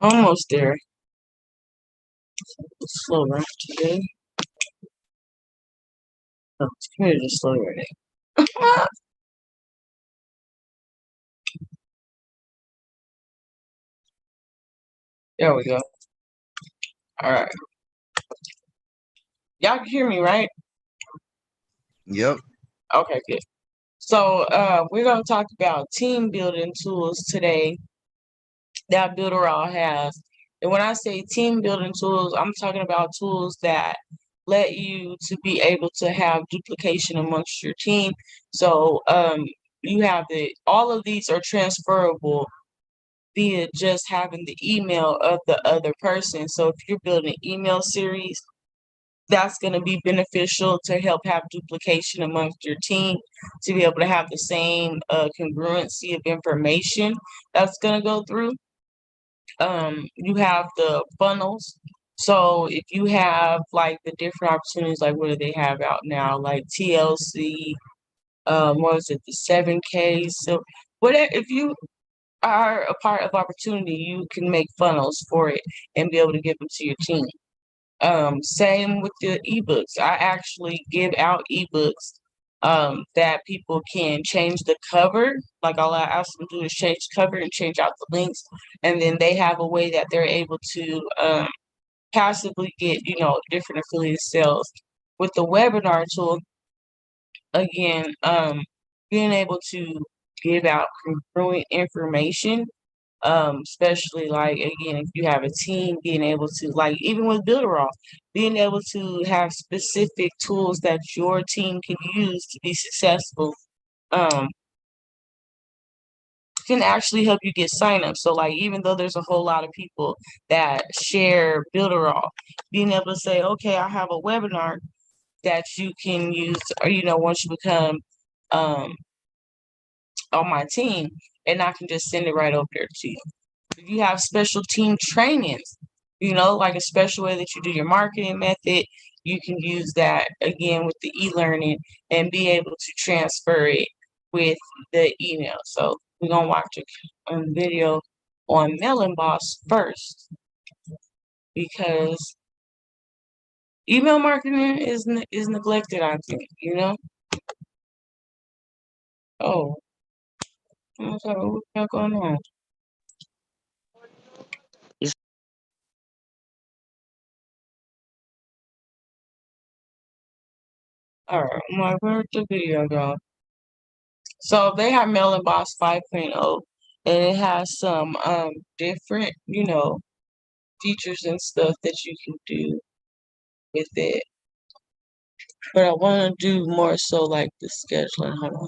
Almost there. Slower today. Oh, it's kind of just slower today. There we go. All right. Y'all can hear me, right? Yep. Okay, good. So we're going to talk about team building tools today that Builderall has. And when I say team building tools, I'm talking about tools that let you to be able to have duplication amongst your team. So you have all of these are transferable via just having the email of the other person. So if you're building an email series, that's going to be beneficial to help have duplication amongst your team, to be able to have the same congruency of information that's going to go through. You have the funnels. So if you have like the different opportunities, like what do they have out now? Like TLC, what was it, the 7K? So whatever, if you are a part of opportunity, you can make funnels for it and be able to give them to your team. Same with the ebooks. I actually give out ebooks that people can change the cover. Like all I ask them to do is change the cover and change out the links, and then they have a way that they're able to passively get different affiliate sales. With the webinar tool, again, being able to give out congruent information, especially like again, if you have a team, being able to like even with Builderall, being able to have specific tools that your team can use to be successful, can actually help you get signups. So like even though there's a whole lot of people that share Builderall, being able to say, okay, I have a webinar that you can use, or once you become on my team, and I can just send it right over there to you. If you have special team trainings, like a special way that you do your marketing method, you can use that again with the e-learning and be able to transfer it with the email. So we're gonna watch a video on MailingBoss first, because email marketing is neglected, I think, Oh, what's going on? All right, where'd the video go? So they have MailingBoss 5.0, and it has some different, features and stuff that you can do with it. But I want to do more so like the scheduling. Hold on.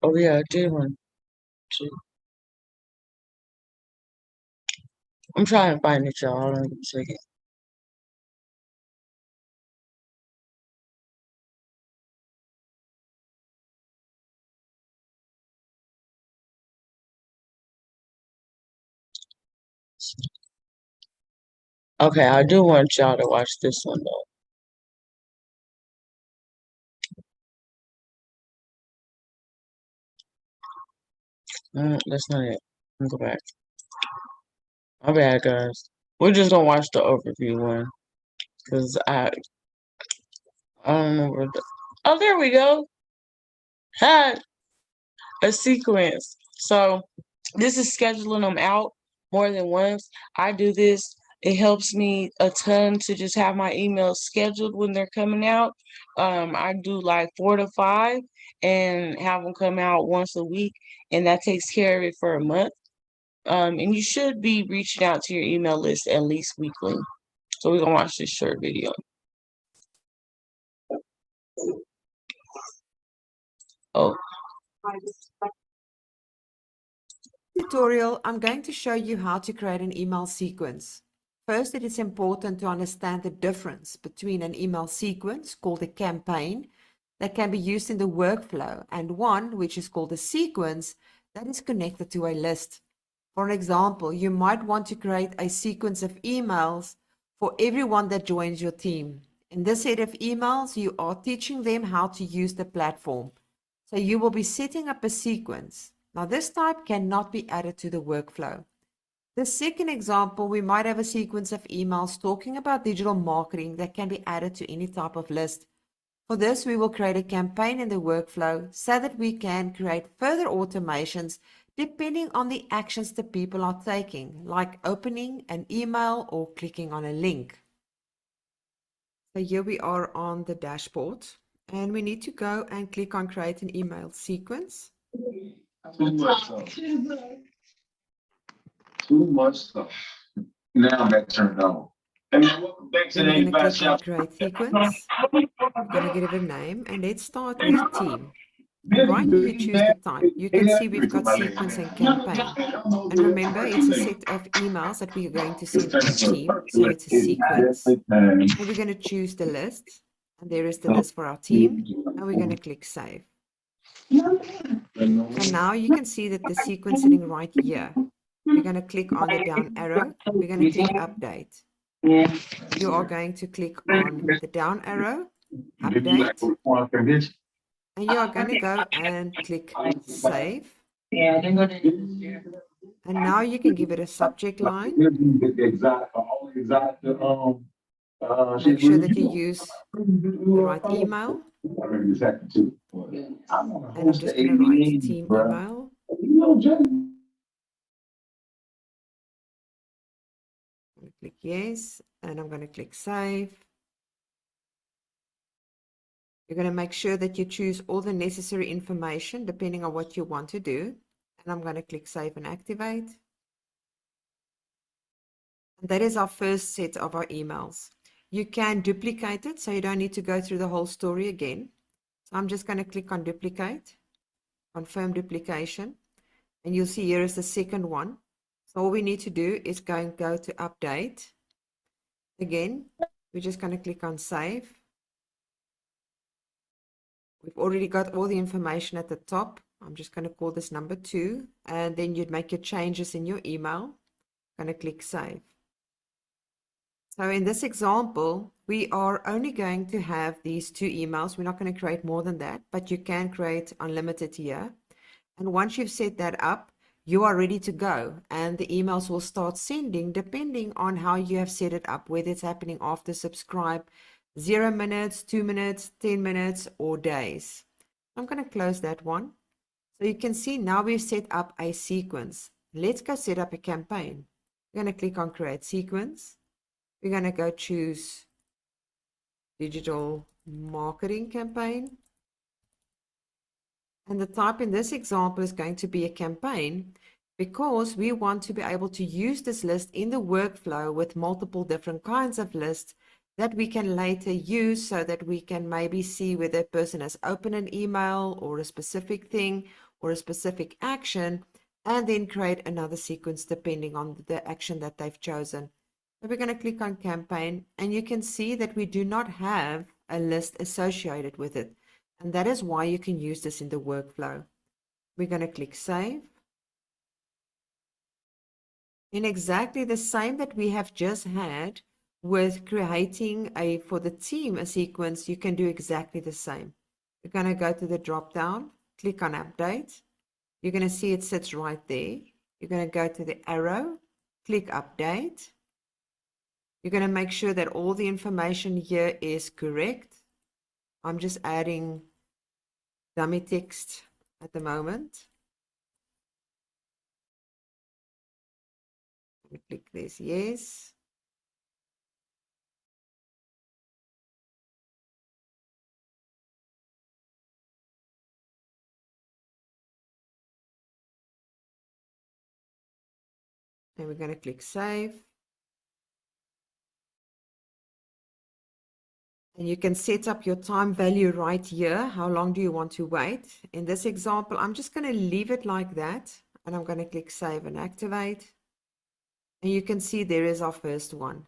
Oh yeah, I did one too. I'm trying to find it, y'all. Hold on a second. Okay, I do want y'all to watch this one though. That's not it. Let me go back. My bad, guys. We're just gonna watch the overview one, because I don't know where the. Oh, there we go. Had a sequence. So this is scheduling them out more than once. I do this. It helps me a ton to just have my emails scheduled when they're coming out. I do like 4 to 5 and have them come out once a week, and that takes care of it for a month. And you should be reaching out to your email list at least weekly. So we're gonna watch this short video. Oh. Tutorial, I'm going to show you how to create an email sequence. First, it is important to understand the difference between an email sequence called a campaign that can be used in the workflow and one which is called a sequence that is connected to a list. For an example, you might want to create a sequence of emails for everyone that joins your team. In this set of emails, you are teaching them how to use the platform. So you will be setting up a sequence. Now, this type cannot be added to the workflow. The second example, we might have a sequence of emails talking about digital marketing that can be added to any type of list. For this, we will create a campaign in the workflow so that we can create further automations depending on the actions the people are taking, like opening an email or clicking on a link. So here we are on the dashboard, and we need to go and click on create an email sequence. Too much stuff. Too much stuff. Now that turned on. And welcome back to Then the we're going to 85 click on shop. create sequence. We're going to give it a name, and let's start with team. And right here, we choose the type. You can see we've got sequence and campaign. And remember, it's a set of emails that we are going to send to the team. So it's a sequence. And we're going to choose the list. And there is the list for our team. And we're going to click save. And now you can see that the sequence sitting right here. We're going to click on the down arrow. We're going to click update. You are going to click on the down arrow, update. And you are going to go and click save. And now you can give it a subject line. Make sure that you use the right email. And I'm just going to write team email. Click yes, and I'm going to click save. You're going to make sure that you choose all the necessary information depending on what you want to do. And I'm going to click save and activate. And that is our first set of our emails. You can duplicate it, so you don't need to go through the whole story again. So I'm just going to click on duplicate, confirm duplication. And you'll see here is the second one. So all we need to do is go to update. Again, we're just going to click on save. We've already got all the information at the top. I'm just going to call this number 2, and then you'd make your changes in your email. I'm going to click save. So in this example, we are only going to have these 2 emails. We're not going to create more than that, but you can create unlimited here. And once you've set that up, you are ready to go, and the emails will start sending depending on how you have set it up, whether it's happening after subscribe, 0 minutes, 2 minutes, 10 minutes, or days. I'm going to close that one. So you can see now we've set up a sequence. Let's go set up a campaign. We're going to click on create sequence. We're going to go choose digital marketing campaign. And the type in this example is going to be a campaign because we want to be able to use this list in the workflow with multiple different kinds of lists that we can later use so that we can maybe see whether a person has opened an email or a specific thing or a specific action, and then create another sequence depending on the action that they've chosen. So we're going to click on campaign, and you can see that we do not have a list associated with it. And that is why you can use this in the workflow. We're going to click save. In exactly the same that we have just had with creating for the team a sequence, you can do exactly the same. We're going to go to the drop down, click on update. You're going to see it sits right there. You're going to go to the arrow, click update. You're going to make sure that all the information here is correct. I'm just adding dummy text at the moment. Click this yes. And we're going to click save. And you can set up your time value right here. How long do you want to wait? In this example, I'm just going to leave it like that. And I'm going to click save and activate. And you can see there is our first one.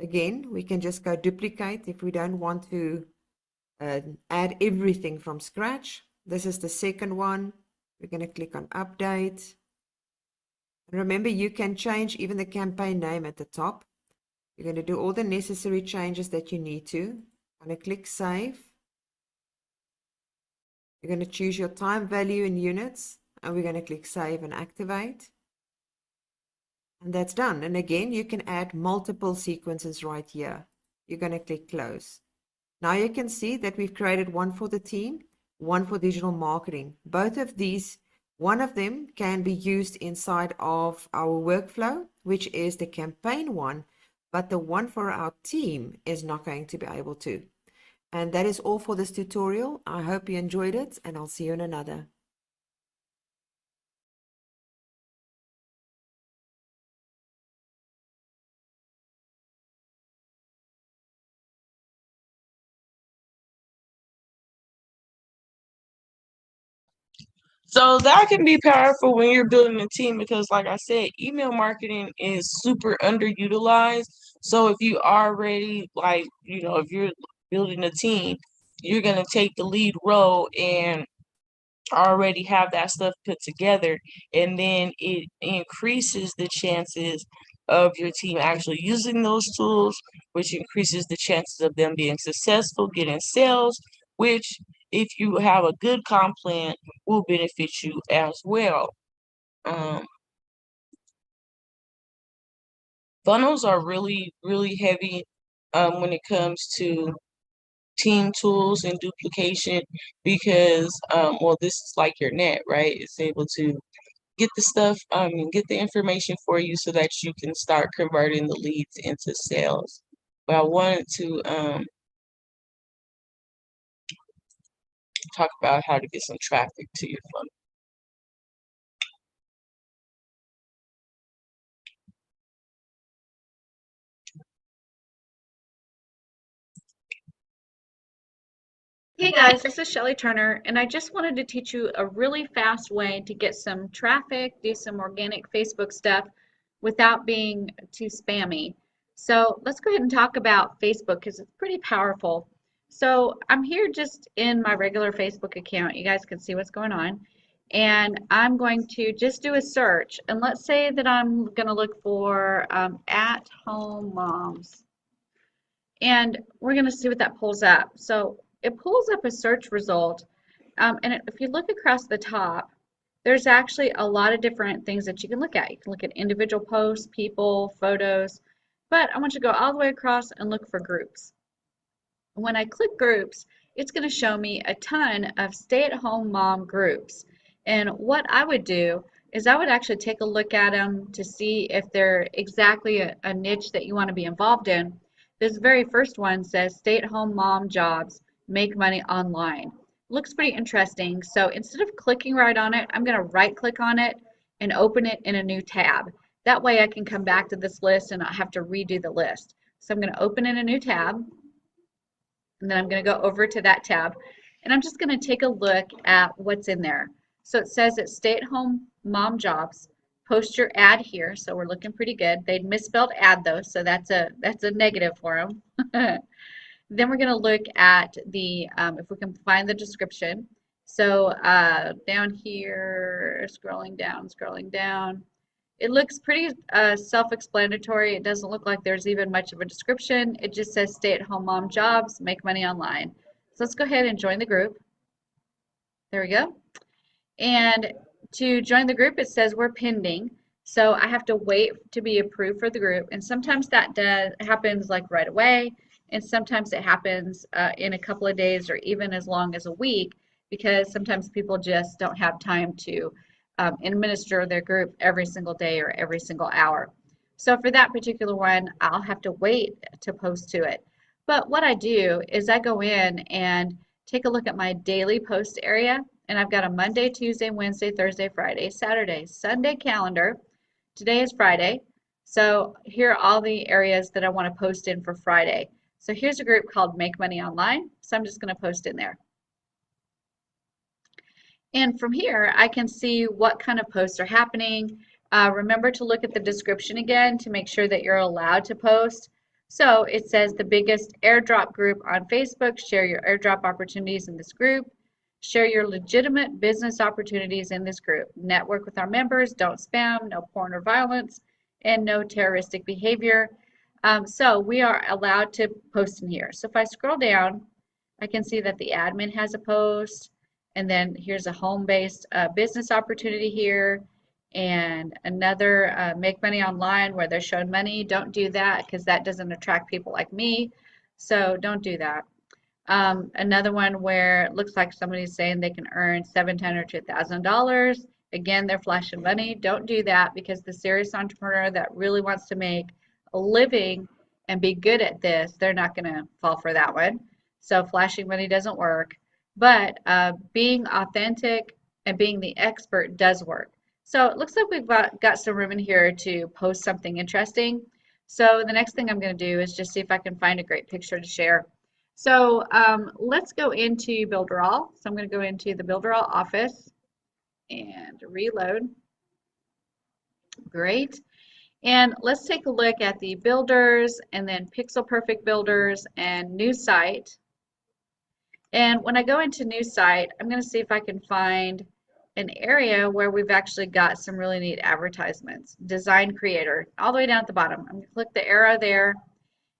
Again, we can just go duplicate if we don't want to add everything from scratch. This is the second one. We're going to click on update. Remember, you can change even the campaign name at the top. You're going to do all the necessary changes that you need to. I'm going to click Save. You're going to choose your time value in units, and we're going to click Save and Activate. And that's done. And again, you can add multiple sequences right here. You're going to click Close. Now you can see that we've created one for the team, one for digital marketing. Both of these, one of them can be used inside of our workflow, which is the campaign one, but the one for our team is not going to be able to. And that is all for this tutorial. I hope you enjoyed it, and I'll see you in another. So that can be powerful when you're building a team because, like I said, email marketing is super underutilized. So if you already, like, if you're building a team, you're going to take the lead role and already have that stuff put together. And then it increases the chances of your team actually using those tools, which increases the chances of them being successful, getting sales, which, if you have a good comp plan, will benefit you as well. Funnels are really, really heavy when it comes to team tools and duplication because, well, this is like your net, right? It's able to get the stuff, get the information for you so that you can start converting the leads into sales. But I wanted to talk about how to get some traffic to your funnel. Hey guys, this is Shelly Turner, and I just wanted to teach you a really fast way to get some traffic, do some organic Facebook stuff without being too spammy. So let's go ahead and talk about Facebook because it's pretty powerful. So I'm here just in my regular Facebook account. You guys can see what's going on. And I'm going to just do a search. And let's say that I'm going to look for at-home moms. And we're going to see what that pulls up. So it pulls up a search result. If you look across the top, there's actually a lot of different things that you can look at. You can look at individual posts, people, photos, but I want you to go all the way across and look for groups. When I click groups, it's going to show me a ton of stay-at-home mom groups. And what I would do is I would actually take a look at them to see if they're exactly a niche that you want to be involved in. This very first one says stay-at-home mom jobs, make money online. Looks pretty interesting. So instead of clicking right on it, I'm going to right click on it and open it in a new tab. That way I can come back to this list and not have to redo the list. So I'm going to open in a new tab, and then I'm going to go over to that tab, and I'm just going to take a look at what's in there. So it says it's stay-at-home mom jobs. Post your ad here, so we're looking pretty good. They'd misspelled ad though, so that's a negative for them. Then we're going to look at the, if we can find the description. So down here, scrolling down. It looks pretty self-explanatory. It doesn't look like there's even much of a description. It just says stay-at-home mom jobs, make money online. So let's go ahead and join the group. There we go. And to join the group, it says we're pending. So I have to wait to be approved for the group. And sometimes that happens like right away. And sometimes it happens in a couple of days or even as long as a week, because sometimes people just don't have time to administer their group every single day or every single hour. So for that particular one, I'll have to wait to post to it. But what I do is I go in and take a look at my daily post area, and I've got a Monday, Tuesday, Wednesday, Thursday, Friday, Saturday, Sunday calendar. Today is Friday. So here are all the areas that I want to post in for Friday. So here's a group called Make Money Online. So I'm just going to post in there. And from here, I can see what kind of posts are happening. Remember to look at the description again to make sure that you're allowed to post. So it says the biggest airdrop group on Facebook, share your airdrop opportunities in this group. Share your legitimate business opportunities in this group. Network with our members. Don't spam. No porn or violence. And no terroristic behavior. So we are allowed to post in here. So if I scroll down, I can see that the admin has a post. And then here's a home-based business opportunity here. And another make money online where they're showing money. Don't do that because that doesn't attract people like me. So don't do that. Another one where it looks like somebody's saying they can earn $700 to $1,000. Again, they're flashing money. Don't do that because the serious entrepreneur that really wants to make a living and be good at this, they're not going to fall for that one. So flashing money doesn't work. But being authentic and being the expert does work. So it looks like we've got some room in here to post something interesting. So the next thing I'm going to do is just see if I can find a great picture to share. So let's go into Builderall. So I'm going to go into the Builderall office and reload. Great. And let's take a look at the builders and then Pixel Perfect builders and new site. And when I go into new site, I'm going to see if I can find an area where we've actually got some really neat advertisements. Design Creator, all the way down at the bottom. I'm going to click the arrow there.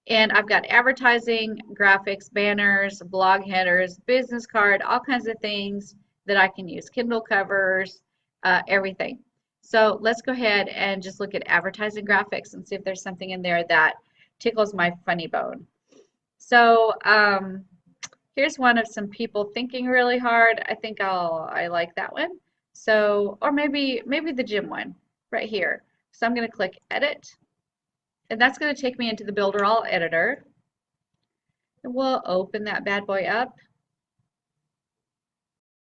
And I've got advertising, graphics, banners, blog headers, business card, all kinds of things that I can use. Kindle covers, everything. So let's go ahead and just look at advertising graphics and see if there's something in there that tickles my funny bone. So here's one of some people thinking really hard. I think I like that one. So, or maybe the gym one right here. So I'm going to click Edit. And that's going to take me into the Builderall editor. And we'll open that bad boy up.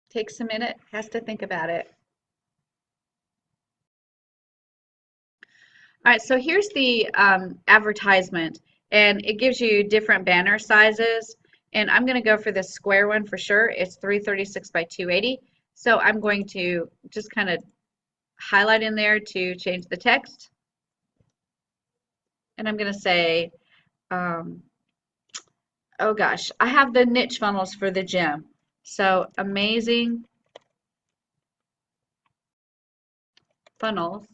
Takes a minute, has to think about it. All right, so here's the advertisement, and it gives you different banner sizes. And I'm going to go for the square one for sure. It's 336 by 280. So I'm going to just kind of highlight in there to change the text. And I'm going to say, oh gosh, I have the niche funnels for the gym. So amazing funnels.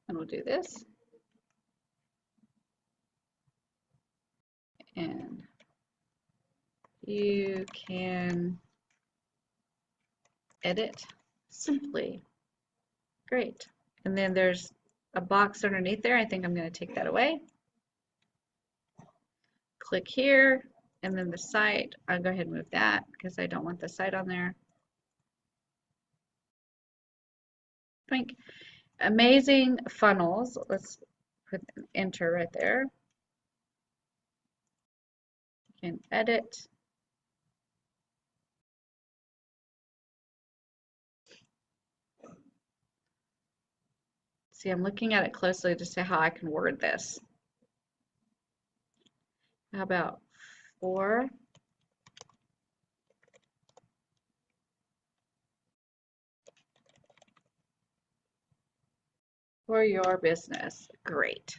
And we'll do this. And you can edit simply. Great. And then there's a box underneath there. I think I'm going to take that away. Click here, and then the site. I'll go ahead and move that because I don't want the site on there. Think amazing funnels. Let's put an enter right there. You can edit. See, I'm looking at it closely to see how I can word this. How about 4? For your business. Great.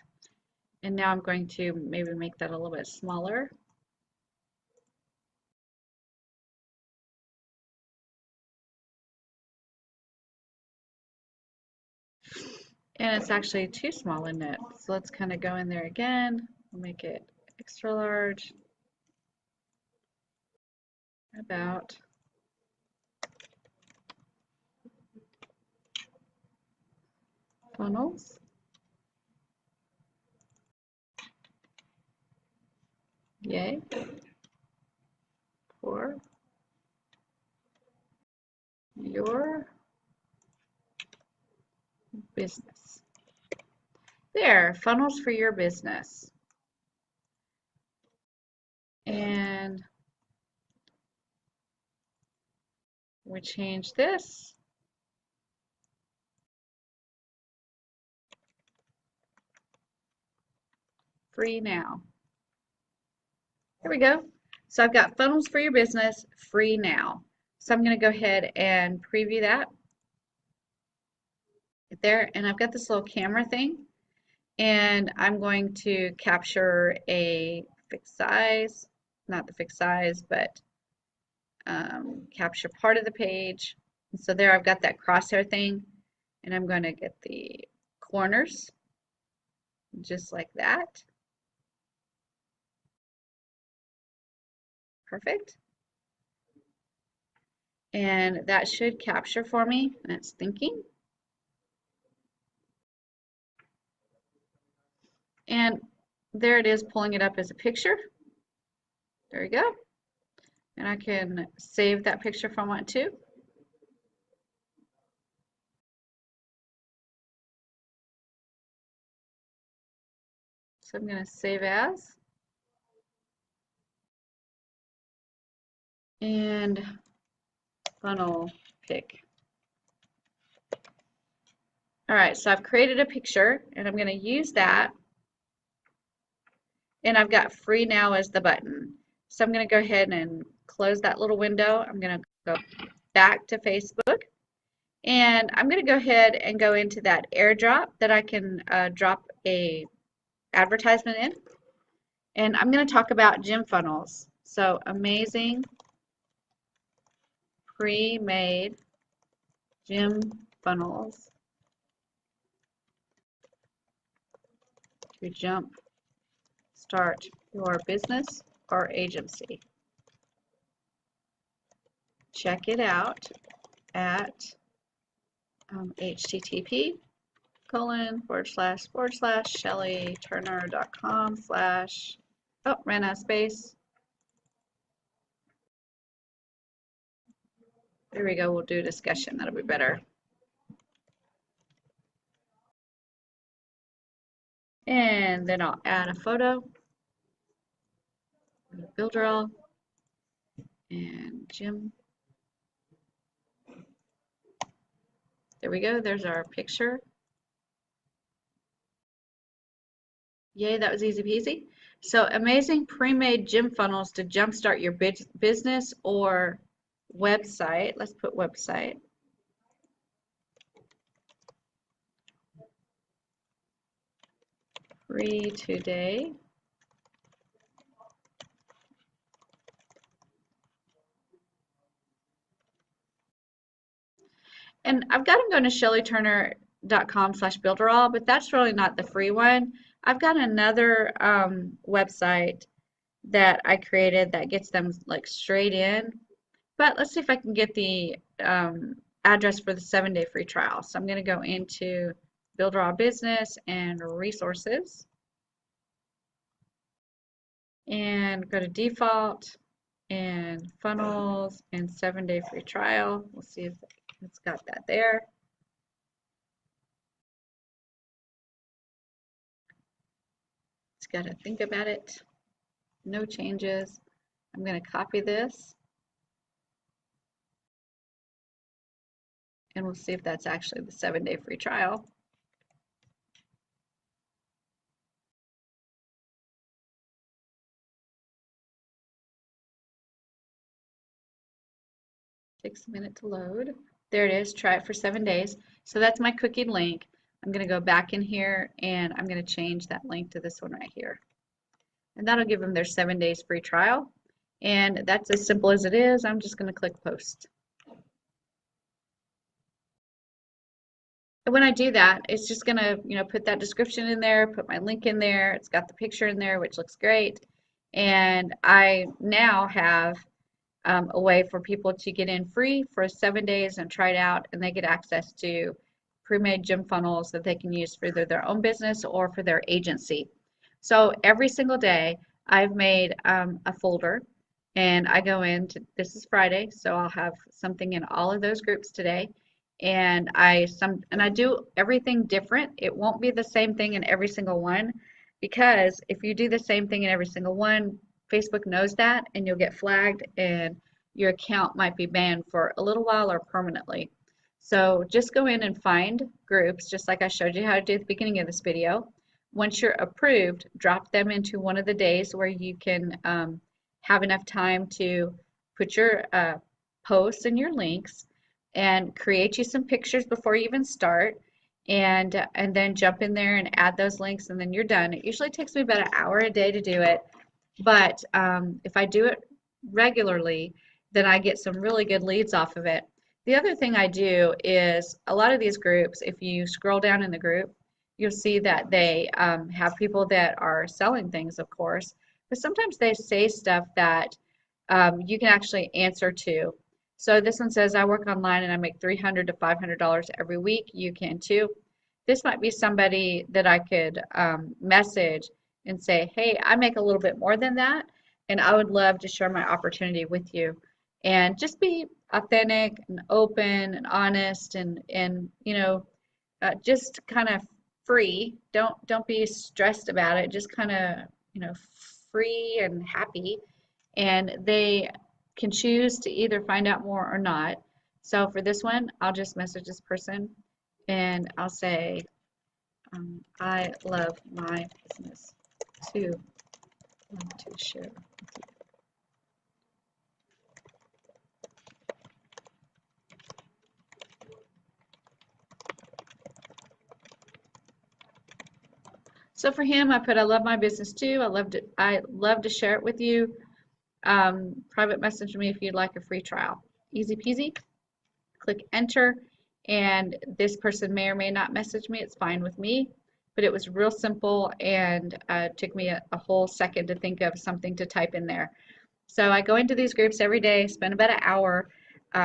And now I'm going to maybe make that a little bit smaller. And it's actually too small, isn't it? So let's kind of go in there again. We'll make it extra large. About funnels. Yay. For your business. There, funnels for your business. And we change this. Free now. There we go. So I've got funnels for your business, free now. So I'm going to go ahead and preview that. There, and I've got this little camera thing. and I'm going to capture a fixed size, not the fixed size, but capture part of the page. And so there I've got that crosshair thing, and I'm going to get the corners just like that. Perfect. And that should capture for me, and it's thinking. And there it is, pulling it up as a picture. There we go. And I can save that picture if I want to. So I'm going to save as. And funnel pick. All right, so I've created a picture, and I'm going to use that. And I've got free now as the button. So I'm going to go ahead and close that little window. I'm going to go back to Facebook. And I'm going to go ahead and go into that airdrop that I can drop a advertisement in. And I'm going to talk about gym funnels. So amazing pre-made gym funnels to jump start your business or agency. Check it out at http://shellyturner.com/ oh, ran out of space. There we go, we'll do a discussion, that'll be better. And then I'll add a photo, Builderall, and Jim. There we go, there's our picture. Yay, that was easy peasy. So amazing pre-made gym funnels to jumpstart your business or website. Let's put website. Free today. And I've got them going to shellyturner.com/builderall, but that's really not the free one. I've got another website that I created that gets them like straight in. But let's see if I can get the address for the 7-day free trial. So I'm going to go into Builderall Business and Resources and go to Default and Funnels and 7-day free trial. We'll see if it's got that there. It's got to think about it. No changes. I'm going to copy this. And we'll see if that's actually the 7-day free trial. Takes a minute to load. There it is, try it for 7 days. So that's my cookie link. I'm going to go back in here and I'm going to change that link to this one right here. And that'll give them their 7 days free trial. And that's as simple as it is. I'm just going to click post. And when I do that, it's just going to, put that description in there, put my link in there. It's got the picture in there, which looks great. And I now have a way for people to get in free for 7 days and try it out, and they get access to pre-made gym funnels that they can use for either their own business or for their agency. So every single day I've made a folder, and I go into, this is Friday, so I'll have something in all of those groups today, and I do everything different. It won't be the same thing in every single one, because if you do the same thing in every single one, Facebook knows that, and you'll get flagged, and your account might be banned for a little while or permanently. So just go in and find groups, just like I showed you how to do at the beginning of this video. Once you're approved, drop them into one of the days where you can have enough time to put your posts and your links and create you some pictures before you even start. and then jump in there and add those links, and then you're done. It usually takes me about an hour a day to do it, but if I do it regularly, then I get some really good leads off of it. The other thing I do is a lot of these groups, if you scroll down in the group, you'll see that they have people that are selling things, of course, but sometimes they say stuff that you can actually answer to. So this one says, I work online and I make $300 to $500 every week. You can too. This might be somebody that I could message and say, hey, I make a little bit more than that, and I would love to share my opportunity with you. And just be authentic and open and honest and just kind of free. Don't be stressed about it. Just kind of, free and happy. And they can choose to either find out more or not. So for this one, I'll just message this person and I'll say, I love my business too. Want to share with you. So for him, I put, I love my business too. I love to share it with you. Private message me if you'd like a free trial. Easy peasy. Click enter, and this person may or may not message me. It's fine with me, but it was real simple, and it took me a whole second to think of something to type in there. So I go into these groups every day, spend about an hour.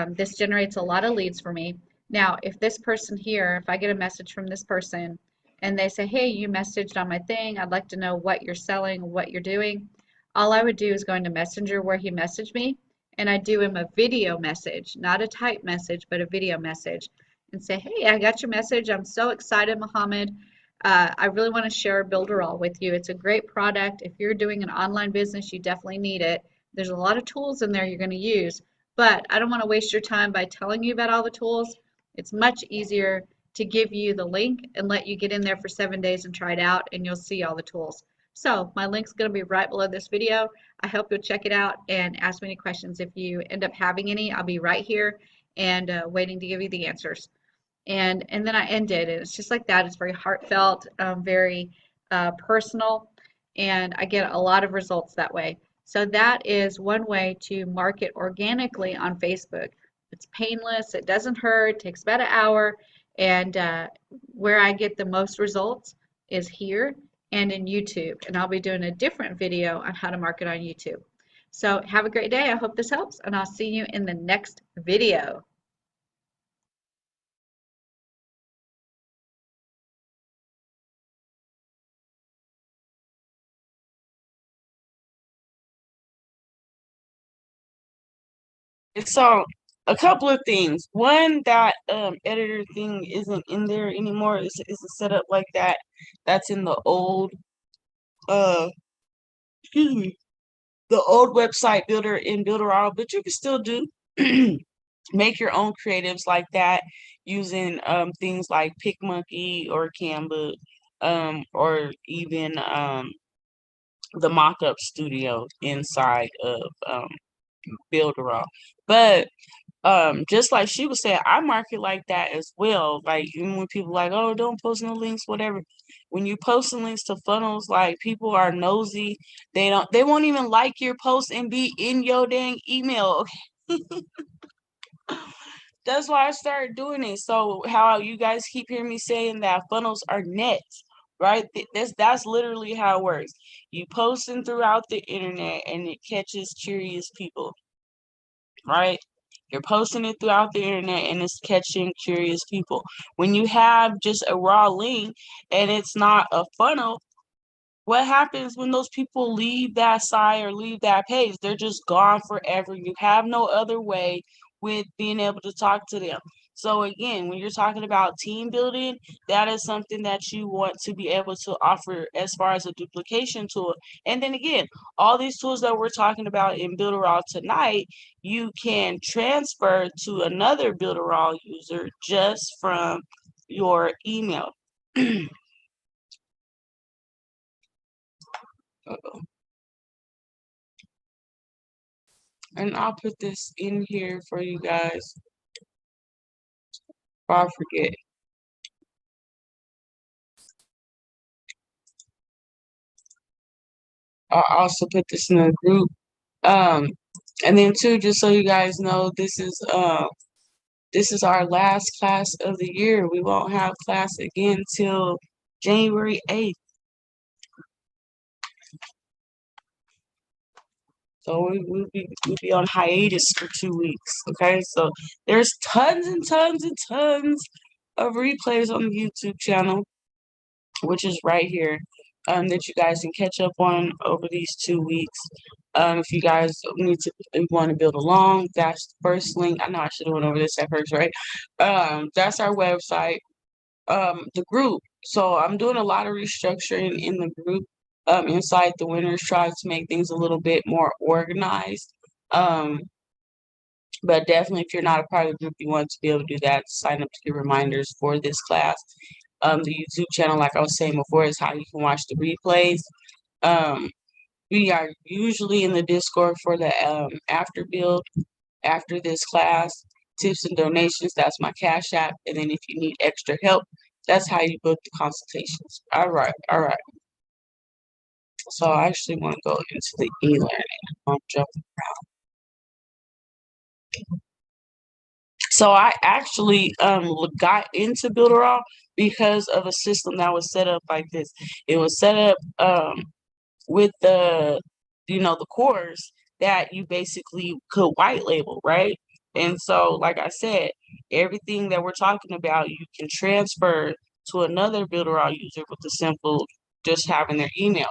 This generates a lot of leads for me. Now, if this person here, if I get a message from this person and they say, hey, you messaged on my thing, I'd like to know what you're selling, what you're doing, all I would do is go into Messenger where he messaged me, and I do him a video message, not a type message, but a video message, and say, hey, I got your message. I'm so excited, Mohammed. I really want to share Builderall with you. It's a great product. If you're doing an online business, you definitely need it. There's a lot of tools in there you're going to use, but I don't want to waste your time by telling you about all the tools. It's much easier to give you the link and let you get in there for 7 days and try it out, and you'll see all the tools. So my link's going to be right below this video. I hope you'll check it out and ask me any questions. If you end up having any, I'll be right here and waiting to give you the answers. And then I ended, and it's just like that. It's very heartfelt, very personal, and I get a lot of results that way. So that is one way to market organically on Facebook. It's painless, it doesn't hurt, takes about an hour, and where I get the most results is here and in YouTube. And I'll be doing a different video on how to market on YouTube. So have a great day. I hope this helps, and I'll see you in the next video. So a couple of things. One, that editor thing isn't in there anymore. It's set up like that. That's in the old excuse me, the old website builder in Builderall, but you can still do make your own creatives like that using things like PicMonkey or Canva, or even the Mockup Studio inside of Builderall. But just like she was saying, I market like that as well. Like, even when people like, oh, don't post no links, whatever. When you post links to funnels, like, people are nosy. They won't even like your post and be in your dang email. That's why I started doing it. So how you guys keep hearing me saying that funnels are nets, right? That's literally how it works. You posting throughout the internet and it catches curious people, right? You're posting it throughout the internet and it's catching curious people. When you have just a raw link and it's not a funnel, what happens when those people leave that site or leave that page? They're just gone forever. You have no other way with being able to talk to them. So again, when you're talking about team building, that is something that you want to be able to offer as far as a duplication tool. And then again, all these tools that we're talking about in Builderall tonight, you can transfer to another Builderall user just from your email. Uh-oh. And I'll put this in here for you guys. Before I forget. I'll also put this in the group. And then too, just so you guys know, this is our last class of the year. We won't have class again till January 8th. So we'll be on hiatus for 2 weeks. Okay, so there's tons and tons and tons of replays on the YouTube channel, which is right here, that you guys can catch up on over these 2 weeks. If you guys want to build along, that's the first link. I know I should have went over this at first, right? That's our website. The group. So I'm doing a lot of restructuring in the group. Inside the Winners Tribe to make things a little bit more organized. But definitely, if you're not a part of the group, you want to be able to do that. Sign up to get reminders for this class. The YouTube channel, like I was saying before, is how you can watch the replays. We are usually in the Discord for the after build after this class. Tips and donations, that's my Cash App. And then if you need extra help, that's how you book the consultations. All right. So I actually want to go into the e-learning. I'm jumping around. So I actually got into Builderall because of a system that was set up like this. It was set up with the the course that you basically could white label, right? And so, like I said, everything that we're talking about, you can transfer to another Builderall user with the simple just having their email.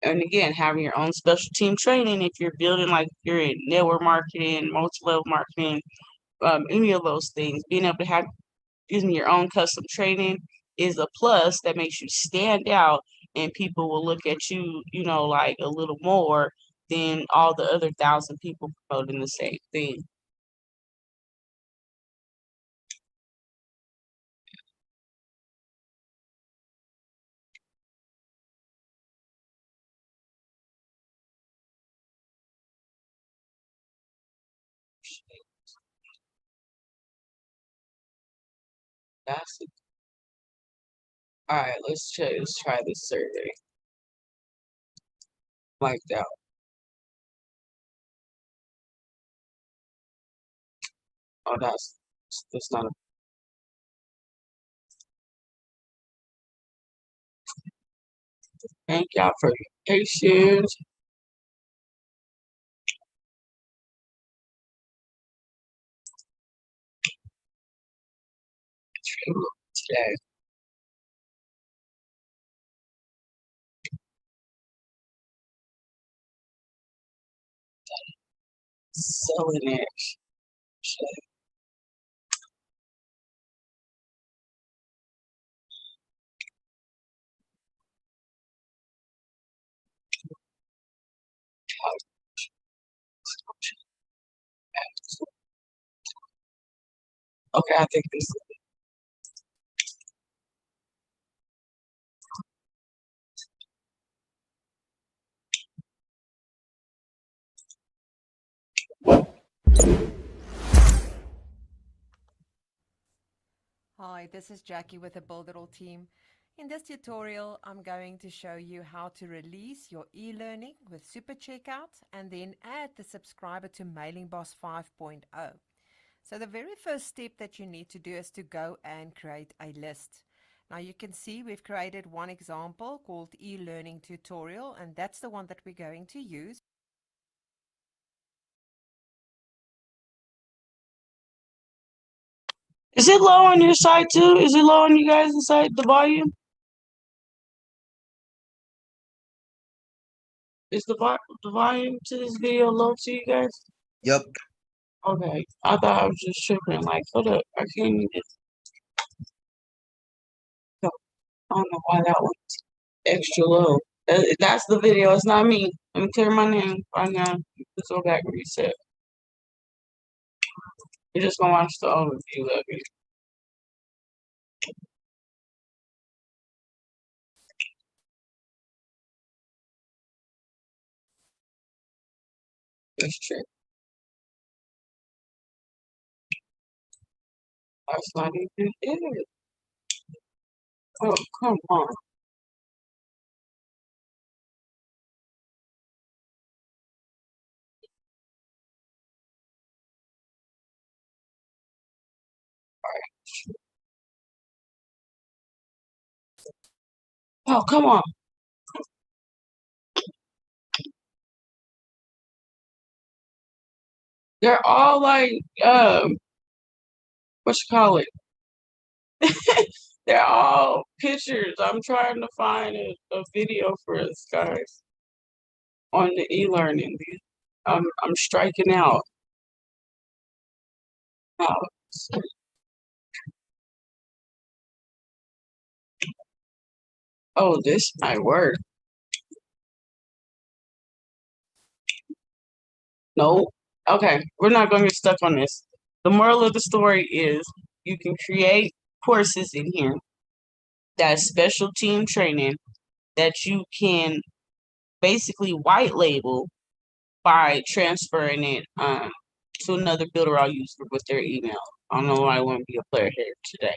And again, having your own special team training if you're building, like you're in network marketing, multi-level marketing, any of those things, being able to have your own custom training is a plus that makes you stand out, and people will look at you, like a little more than all the other 1,000 people promoting the same thing. That's it. All right, let's try this survey. Like that. Oh, that's not a. Thank y'all for your patience. Today. Selling it. Okay, I think this. Hi, this is Jackie with the Build It All team. In this tutorial, I'm going to show you how to release your e-learning with Super Checkout and then add the subscriber to Mailing Boss 5.0. So the very first step that you need to do is to go and create a list. Now you can see we've created one example called e-learning tutorial, and that's the one that we're going to use. Is it low on your side too? Is it low on you guys' side, the volume? Is the volume to this video low to you guys? Yep. Okay, I thought I was just tripping. Like, hold up, I can't even. I don't know why that one's extra low. That's the video. It's not me. Let me clear my name right now. Let's go back and reset. You're just gonna watch the overview of it. Let's check. That's not even it. Oh, come on. Oh, come on. They're all like, what you call it? They're all pictures. I'm trying to find a video for us, guys, on the e-learning. I'm striking out. Oh, oh, this might work. No. Okay, we're not going to get stuck on this. The moral of the story is you can create courses in here that's special team training that you can basically white label by transferring it to another builder I'll use with their email. I don't know why I want to be a player here today.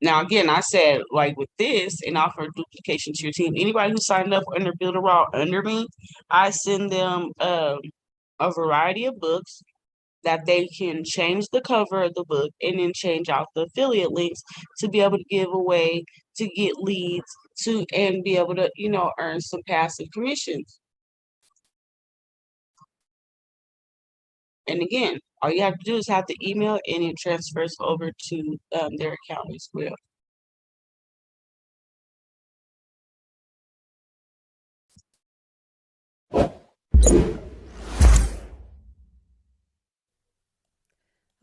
Now, again, I said, like with this, and offer duplication to your team. Anybody who signed up under Builder under me, I send them a variety of books that they can change the cover of the book and then change out the affiliate links to be able to give away, to get leads, to and be able to, earn some passive commissions. And again, all you have to do is have the email and it transfers over to their account as well.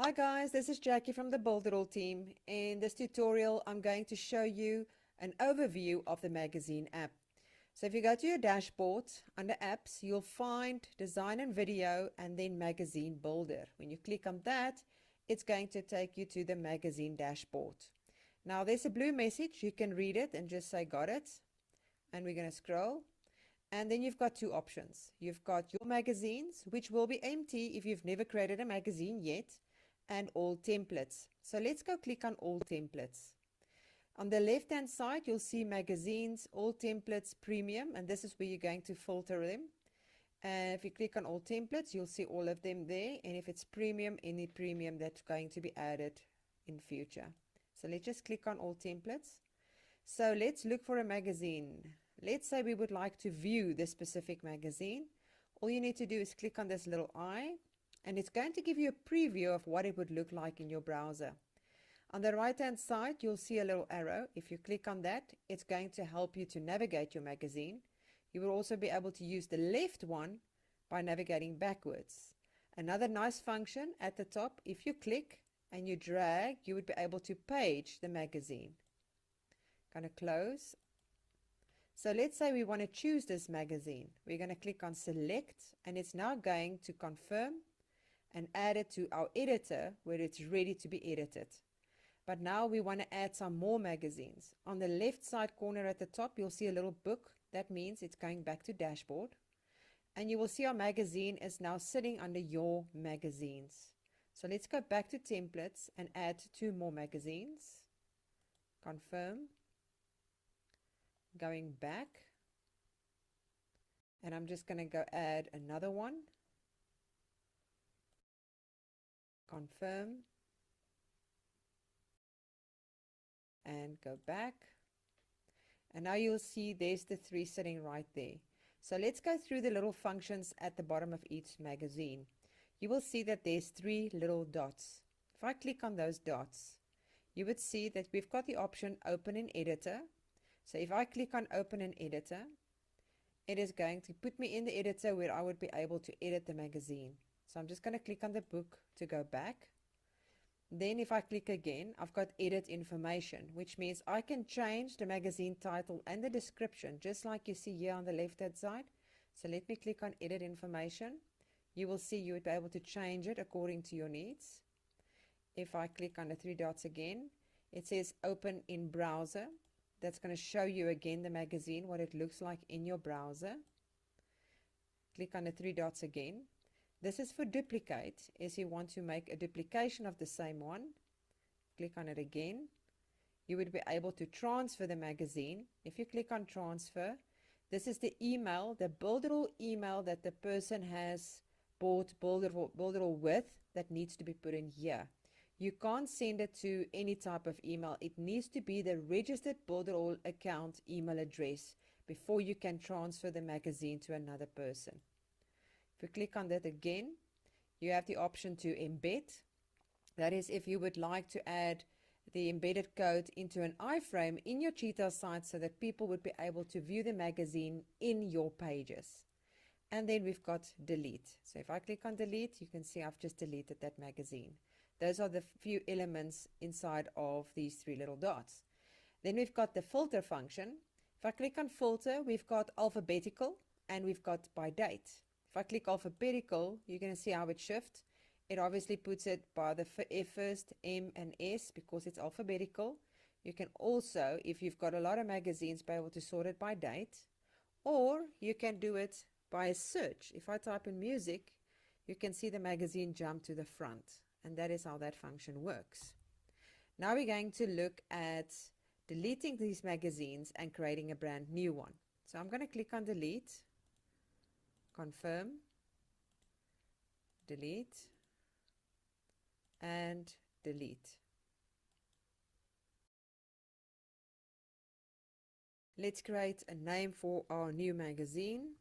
Hi guys, this is Jackie from the Build It All team. In this tutorial, I'm going to show you an overview of the magazine app. So if you go to your dashboard, under apps, you'll find design and video and then magazine builder. When you click on that, it's going to take you to the magazine dashboard. Now there's a blue message, you can read it and just say got it. And we're going to scroll. And then you've got two options. You've got your magazines, which will be empty if you've never created a magazine yet, and all templates. So let's go click on all templates. On the left hand side, you'll see magazines, all templates, premium, and this is where you're going to filter them. And if you click on all templates, you'll see all of them there. And if it's premium, any premium that's going to be added in future. So let's just click on all templates. So let's look for a magazine. Let's say we would like to view this specific magazine. All you need to do is click on this little eye, and it's going to give you a preview of what it would look like in your browser. On the right hand side, you'll see a little arrow. If you click on that, it's going to help you to navigate your magazine. You will also be able to use the left one by navigating backwards. Another nice function at the top, if you click and you drag, you would be able to page the magazine. Going to close. So let's say we want to choose this magazine. We're going to click on select, and it's now going to confirm and add it to our editor where it's ready to be edited. But now we want to add some more magazines. On the left side corner at the top, you'll see a little book. That means it's going back to dashboard. And you will see our magazine is now sitting under your magazines. So let's go back to templates and add 2 more magazines. Confirm. Going back. And I'm just going to go add another one. Confirm. And go back. And now you'll see there's the 3 sitting right there. So let's go through the little functions at the bottom of each magazine. You will see that there's 3 little dots. If I click on those dots, you would see that we've got the option open in editor. So if I click on open in editor, it is going to put me in the editor where I would be able to edit the magazine. So I'm just going to click on the book to go back. Then if I click again, I've got edit information, which means I can change the magazine title and the description, just like you see here on the left hand side. So let me click on edit information. You will see you would be able to change it according to your needs. If I click on the 3 dots again, it says open in browser. That's going to show you again the magazine, what it looks like in your browser. Click on the 3 dots again. This is for duplicate, if you want to make a duplication of the same one. Click on it again. You would be able to transfer the magazine. If you click on transfer, this is the email, the Build It All email that the person has border width that needs to be put in here. You can't send it to any type of email. It needs to be the registered Builderall account email address before you can transfer the magazine to another person. If you click on that again, you have the option to embed. That is, if you would like to add the embedded code into an iframe in your Cheetah site so that people would be able to view the magazine in your pages. And then we've got delete. So if I click on delete, you can see I've just deleted that magazine. Those are the few elements inside of these three little dots. Then we've got the filter function. If I click on filter, we've got alphabetical and we've got by date. If I click alphabetical, you're going to see how it shifts. It obviously puts it by the first M and S because it's alphabetical. You can also, if you've got a lot of magazines, be able to sort it by date. Or you can do it by a search. If I type in music, you can see the magazine jump to the front. And that is how that function works. Now we're going to look at deleting these magazines and creating a brand new one. So I'm going to click on delete, confirm, delete, and delete. Let's create a name for our new magazine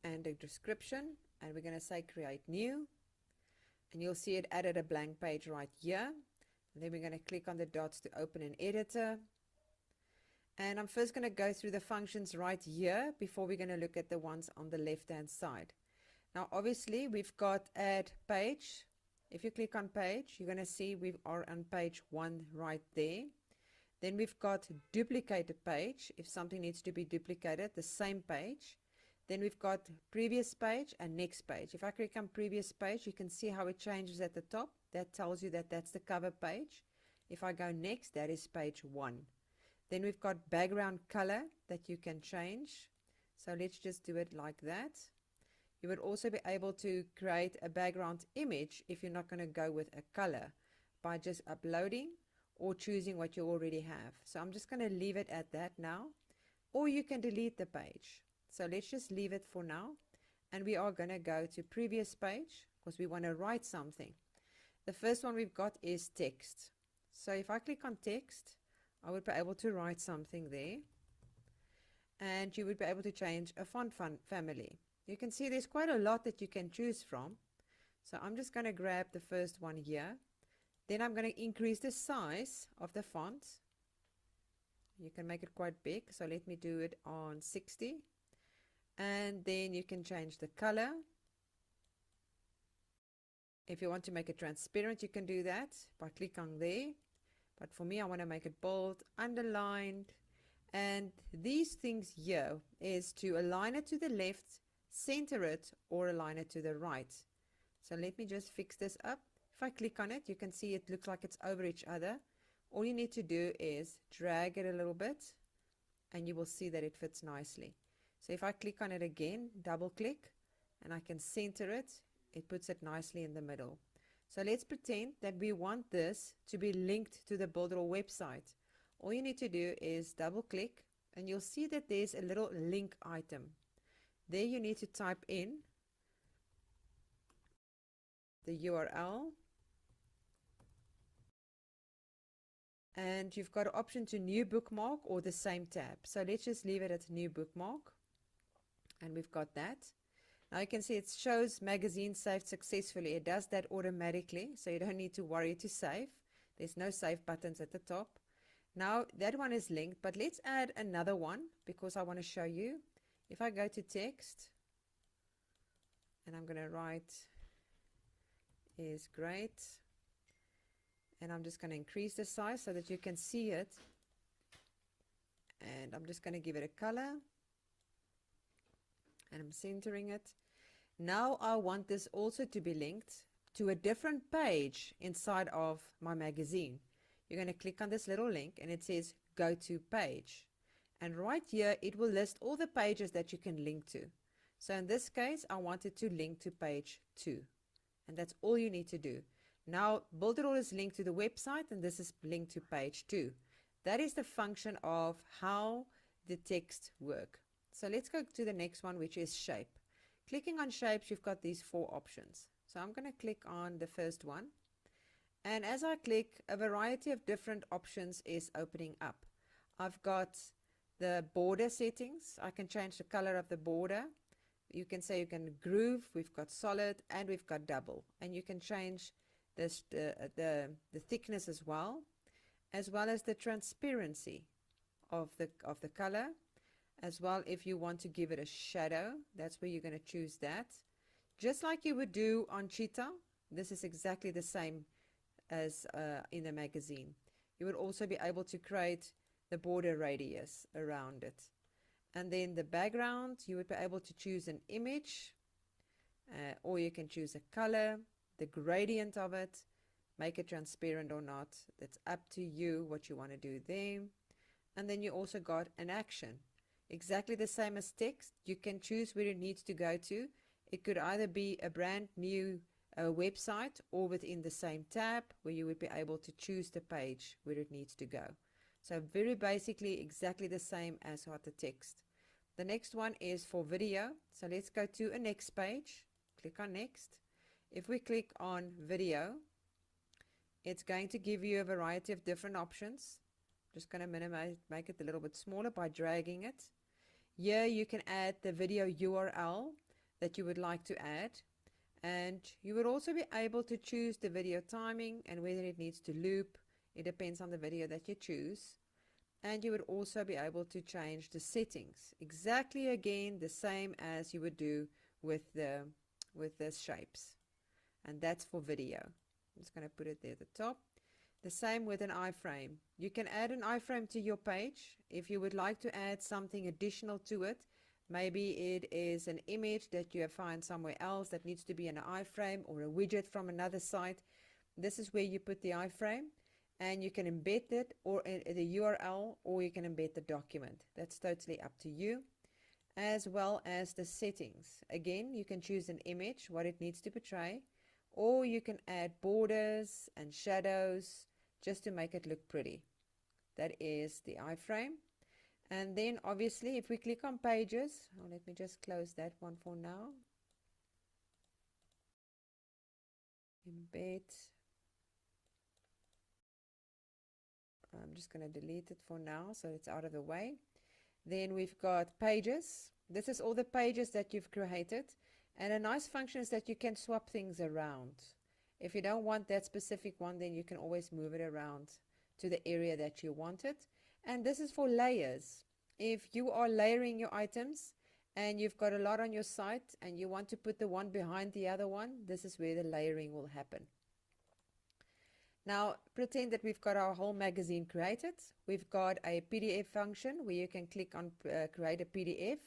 and a description, and we're going to say create new, and you'll see it added a blank page right here. And then we're going to click on the dots to open an editor, and I'm first going to go through the functions right here before we're going to look at the ones on the left hand side. Now obviously we've got add page. If you click on page, you're going to see we are on page 1 right there. Then we've got duplicated page. If something needs to be duplicated, the same page. Then we've got previous page and next page. If I click on previous page, you can see how it changes at the top. That tells you that that's the cover page. If I go next, that is page 1. Then we've got background color that you can change. So let's just do it like that. You would also be able to create a background image if you're not going to go with a color by just uploading or choosing what you already have. So I'm just going to leave it at that now, or you can delete the page. So let's just leave it for now, and we are going to go to previous page because we want to write something. The first one we've got is text. So if I click on text, I would be able to write something there, and you would be able to change a font family. You can see there's quite a lot that you can choose from. So I'm just going to grab the first one here. Then I'm going to increase the size of the font. You can make it quite big. So let me do it on 60. And then you can change the color. If you want to make it transparent, you can do that by clicking there. But for me, I want to make it bold, underlined. And these things here is to align it to the left, center it, or align it to the right. So let me just fix this up. If I click on it, you can see it looks like it's over each other. All you need to do is drag it a little bit, and you will see that it fits nicely. So if I click on it again, double click, and I can center it, it puts it nicely in the middle. So let's pretend that we want this to be linked to the Builderall website. All you need to do is double click, and you'll see that there's a little link item. There you need to type in the URL, and you've got an option to new bookmark or the same tab. So let's just leave it at new bookmark, and we've got that. Now you can see it shows magazine saved successfully. It does that automatically, so you don't need to worry to save. There's no save buttons at the top. Now that one is linked, but let's add another one because I want to show you. If I go to text, and I'm going to write is great, and I'm just going to increase the size so that you can see it, and I'm just going to give it a color, and I'm centering it. Now I want this also to be linked to a different page inside of my magazine. You're going to click on this little link, and it says go to page. And right here, it will list all the pages that you can link to. So in this case, I wanted to link to page 2. And that's all you need to do. Now, Builderall is linked to the website, and this is linked to page 2. That is the function of how the text work. So let's go to the next one, which is shape. Clicking on shapes, you've got these 4 options. So I'm going to click on the first one. And as I click, a variety of different options is opening up. I've got the border settings. I can change the color of the border. You can say you can groove, we've got solid, and we've got double. And you can change this, the thickness as well as the transparency of the color, as well. If you want to give it a shadow, that's where you're going to choose that. Just like you would do on Cheetah, this is exactly the same as in the magazine. You would also be able to create the border radius around it. And then the background, you would be able to choose an image, or you can choose a color, the gradient of it, make it transparent or not. That's up to you what you want to do there. And then you also got an action. Exactly the same as text. You can choose where it needs to go to. It could either be a brand new website or within the same tab where you would be able to choose the page where it needs to go. So very basically exactly the same as what the text. The next one is for video. So let's go to a next page. Click on next. If we click on video, it's going to give you a variety of different options. Just going to minimize, make it a little bit smaller by dragging it. Here you can add the video URL that you would like to add. And you would also be able to choose the video timing and whether it needs to loop. It depends on the video that you choose. And you would also be able to change the settings. Exactly again the same as you would do with the shapes. And that's for video. I'm just going to put it there at the top. The same with an iframe. You can add an iframe to your page if you would like to add something additional to it. Maybe it is an image that you have found somewhere else that needs to be in an iframe, or a widget from another site. This is where you put the iframe, and you can embed it or the URL, or you can embed the document. That's totally up to you. As well as the settings. Again, you can choose an image, what it needs to portray, or you can add borders and shadows just to make it look pretty. That is the iframe. And then obviously if we click on pages, let me just close that one for now. Embed. I'm just going to delete it for now so it's out of the way. Then we've got pages. This is all the pages that you've created. And a nice function is that you can swap things around. If you don't want that specific one, then you can always move it around to the area that you want it. And this is for layers. If you are layering your items and you've got a lot on your site and you want to put the one behind the other one, this is where the layering will happen. Now, pretend that we've got our whole magazine created. We've got a PDF function where you can click on create a PDF,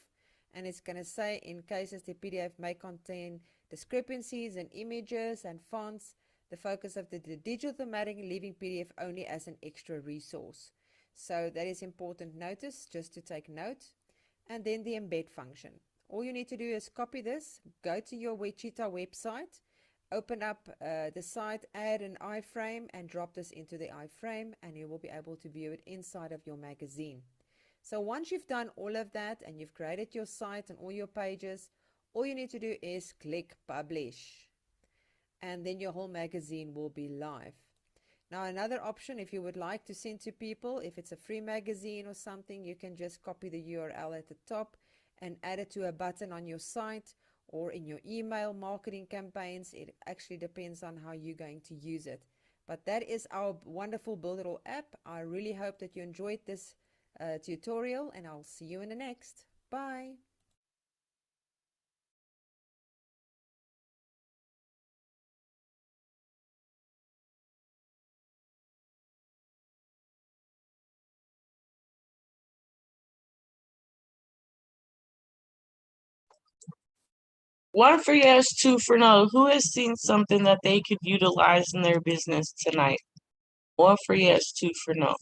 and it's going to say in cases the PDF may contain discrepancies in images and fonts, the focus of the digital thematic, leaving PDF only as an extra resource. So that is important notice, just to take note. And then the embed function. All you need to do is copy this, go to your Cheetah website, open up the site, add an iframe, and drop this into the iframe, and you will be able to view it inside of your magazine. So once you've done all of that and you've created your site and all your pages, all you need to do is click publish, and then your whole magazine will be live. Now another option, if you would like to send to people, if it's a free magazine or something, you can just copy the URL at the top and add it to a button on your site or in your email marketing campaigns. It actually depends on how you're going to use it. But that is our wonderful Build It All app. I really hope that you enjoyed this tutorial, and I'll see you in the next. Bye. One for yes, two for no. Who has seen something that they could utilize in their business tonight? One for yes, two for no.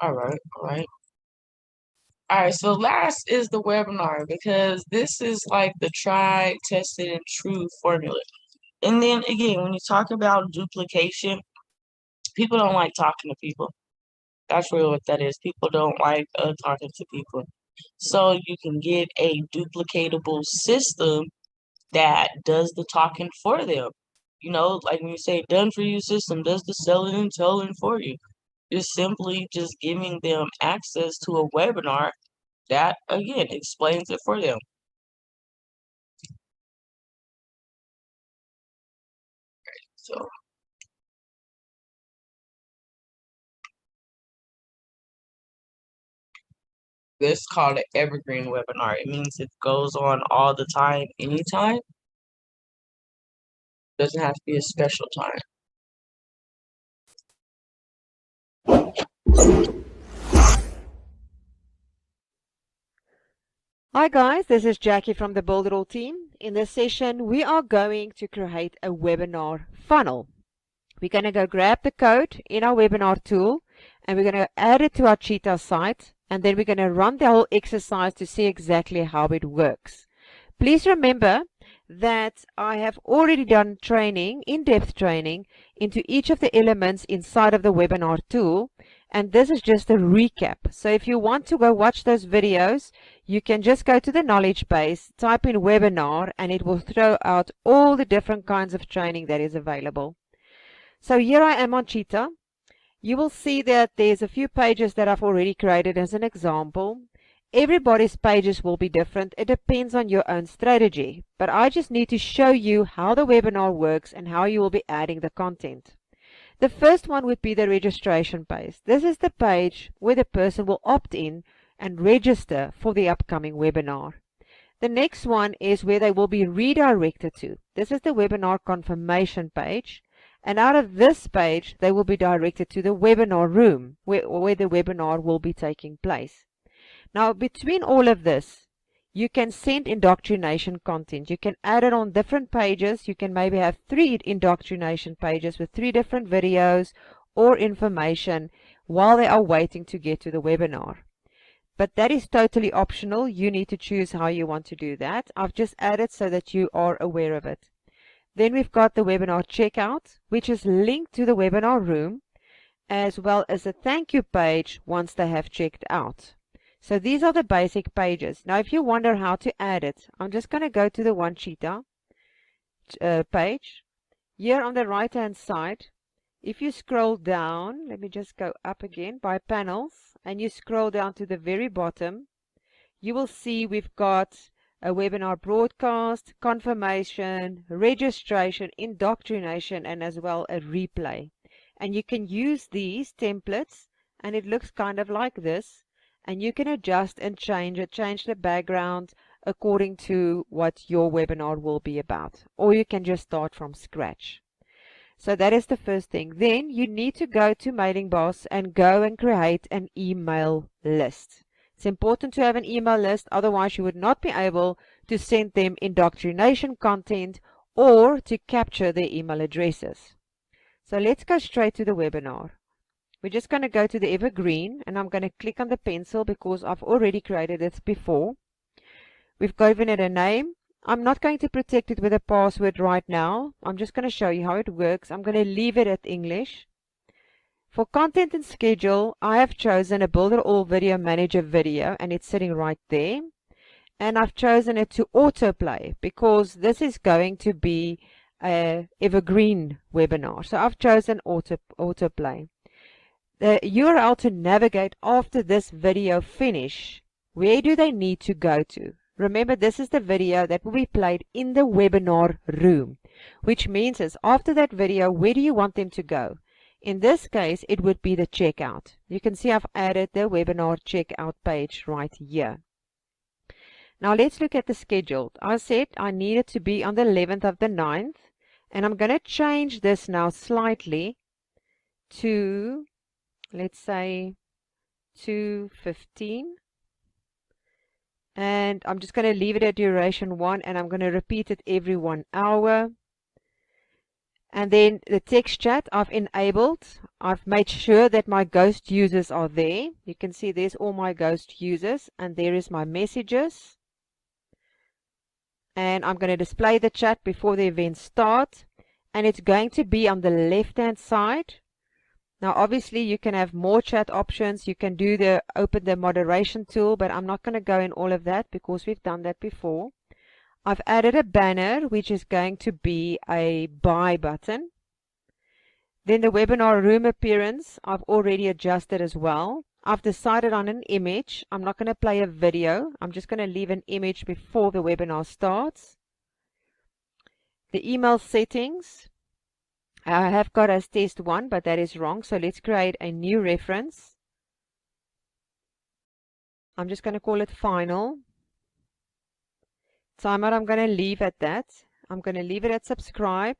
All right, all right. All right, so last is the webinar, because this is like the tried, tested, and true formula. And then again, when you talk about duplication, people don't like talking to people. That's really what that is. People don't like talking to people. So you can get a duplicatable system that does the talking for them. You know, like when you say done for you system does the selling and telling for you. You're simply just giving them access to a webinar that again explains it for them. So this is called an evergreen webinar. It means it goes on all the time, anytime. Doesn't have to be a special time. Hi guys, this is Jackie from the Build It All team. In this session, we are going to create a webinar funnel. We're going to go grab the code in our webinar tool and we're going to add it to our Cheetah site, and then we're going to run the whole exercise to see exactly how it works. Please remember that I have already done training, in-depth training, into each of the elements inside of the webinar tool, and this is just a recap. So if you want to go watch those videos, you can just go to the knowledge base, type in webinar, and it will throw out all the different kinds of training that is available. So here I am on Cheetah. You will see that there's a few pages that I've already created as an example. Everybody's pages will be different. It depends on your own strategy. But I just need to show you how the webinar works and how you will be adding the content. The first one would be the registration page. This is the page where the person will opt in and register for the upcoming webinar. The next one is where they will be redirected to. This is the webinar confirmation page. And out of this page, they will be directed to the webinar room where the webinar will be taking place. Now, between all of this, you can send indoctrination content. You can add it on different pages. You can maybe have 3 indoctrination pages with 3 different videos or information while they are waiting to get to the webinar. But that is totally optional. You need to choose how you want to do that. I've just added so that you are aware of it. Then we've got the webinar checkout, which is linked to the webinar room, as well as a thank you page once they have checked out. So these are the basic pages. Now, if you wonder how to add it, I'm just going to go to the One Cheetah page. Here on the right-hand side, if you scroll down, let me just go up again by panels, and you scroll down to the very bottom, you will see we've got a webinar broadcast, confirmation, registration, indoctrination, and as well a replay. And you can use these templates, and it looks kind of like this. And you can adjust and change it, change the background according to what your webinar will be about. Or you can just start from scratch. So that is the first thing. Then you need to go to Mailing Boss and go and create an email list. It's important to have an email list, otherwise you would not be able to send them indoctrination content or to capture their email addresses. So let's go straight to the webinar. We're just going to go to the evergreen, and I'm going to click on the pencil because I've already created this before. We've given it a name. I'm not going to protect it with a password right now. I'm just going to show you how it works. I'm going to leave it at English. For content and schedule, I have chosen a Build It All Video Manager video, and it's sitting right there. And I've chosen it to autoplay because this is going to be an evergreen webinar. So I've chosen autoplay. The URL to navigate after this video finish, where do they need to go to? Remember, this is the video that will be played in the webinar room, which means is after that video, where do you want them to go? In this case, it would be the checkout. You can see I've added the webinar checkout page right here. Now let's look at the schedule. I said I need it to be on the 11th of the 9th, and I'm going to change this now slightly to, let's say, 2:15. And I'm just going to leave it at duration 1, and I'm going to repeat it every 1 hour. And then the text chat I've enabled. I've made sure that my ghost users are there. You can see there's all my ghost users, and there is my messages. And I'm going to display the chat before the event starts. and it's going to be on the left-hand side. Now, obviously, you can have more chat options. You can do open the moderation tool, but I'm not going to go in all of that because we've done that before. I've added a banner, which is going to be a buy button. Then the webinar room appearance, I've already adjusted as well. I've decided on an image. I'm not going to play a video. I'm just going to leave an image before the webinar starts. The email settings, I have got as test 1, but that is wrong. So let's create a new reference. I'm just going to call it final. Timeout, I'm going to leave at that. I'm going to leave it at subscribe.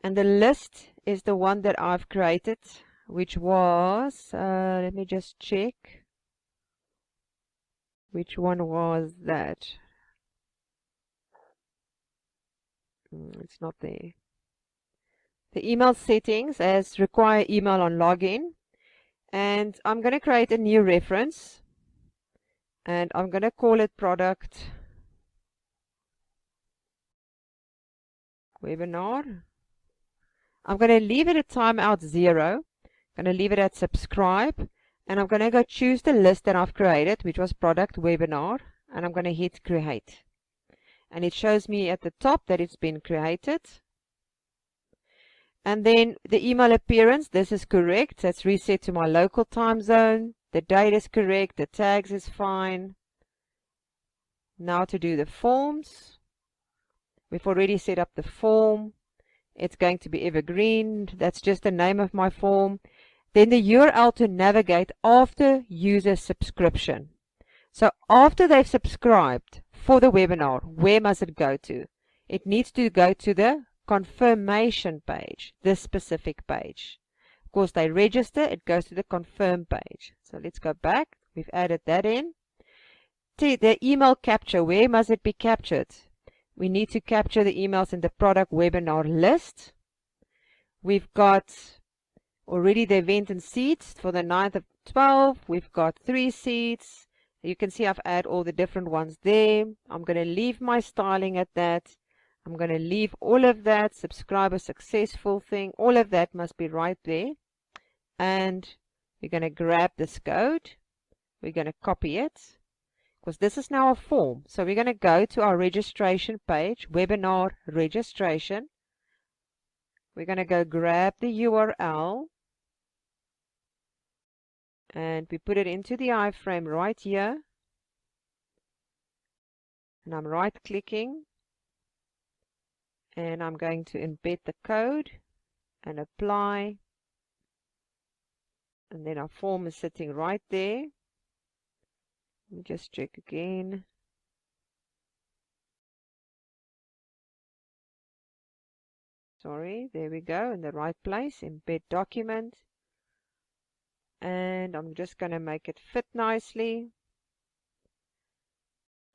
And the list is the one that I've created, which was, let me just check. Which one was that? It's not there. The email settings as require email on login. And I'm going to create a new reference. And I'm going to call it product webinar. I'm going to leave it at timeout 0. I'm going to leave it at subscribe. And I'm going to go choose the list that I've created, which was product webinar. And I'm going to hit create. And it shows me at the top that it's been created. And then the email appearance, this is correct. That's reset to my local time zone. The date is correct. The tags is fine. Now to do the forms. We've already set up the form. It's going to be evergreen. That's just the name of my form. Then the URL to navigate after user subscription. So after they've subscribed for the webinar, where must it go to? It needs to go to the confirmation page, this specific page. Of course, they register, it goes to the confirm page. So let's go back. We've added that in. The email capture, where must it be captured? We need to capture the emails in the product webinar list. We've got already the event and seats for the 9th of 12. We've got 3 seats. You can see I've added all the different ones there. I'm going to leave my styling at that. I'm going to leave all of that subscriber successful thing. All of that must be right there. And we're going to grab this code. We're going to copy it. Because this is now a form. So we're going to go to our registration page, webinar registration. We're going to go grab the URL. And we put it into the iframe right here. And I'm right clicking. And I'm going to embed the code and apply. And then our form is sitting right there. Let me just check again. Sorry, there we go, in the right place, embed document. And I'm just going to make it fit nicely.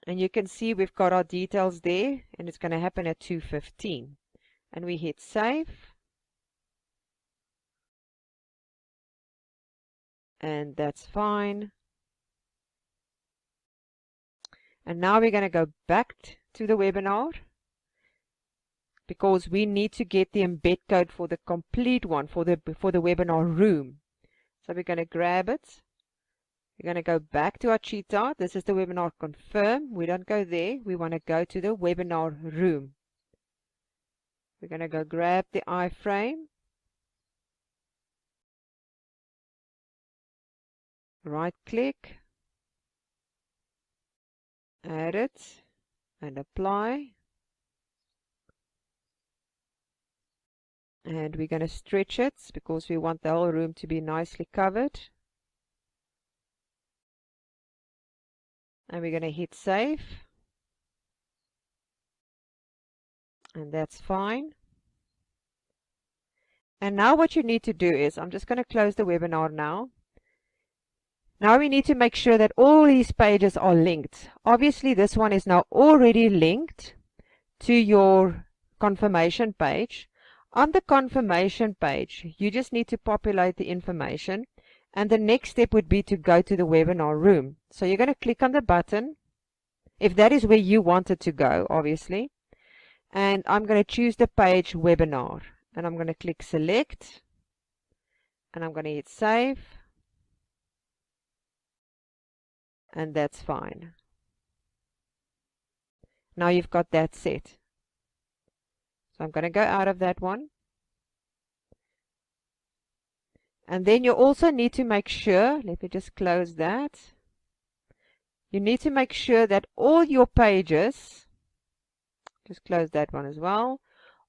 And you can see we've got our details there, and it's going to happen at 2:15. And we hit save. And that's fine. And now we're going to go back to the webinar because we need to get the embed code for the complete one for the webinar room. So we're going to grab it. We're going to go back to our cheetah. This is the webinar confirm. We don't go there. We want to go to the webinar room. We're going to go grab the iframe. Right click. Add it and apply. And we're going to stretch it because we want the whole room to be nicely covered. And we're going to hit save. And that's fine. And now what you need to do is, I'm just going to close the webinar now. Now we need to make sure that all these pages are linked. Obviously this one is now already linked to your confirmation page. On the confirmation page, you just need to populate the information. And the next step would be to go to the webinar room. So you're going to click on the button, if that is where you want it to go, obviously. And I'm going to choose the page webinar. and I'm going to click select, and I'm going to hit save, and that's fine. Now you've got that set. So I'm going to go out of that one. And then you also need to make sure, let me just close that. You need to make sure that all your pages, just close that one as well,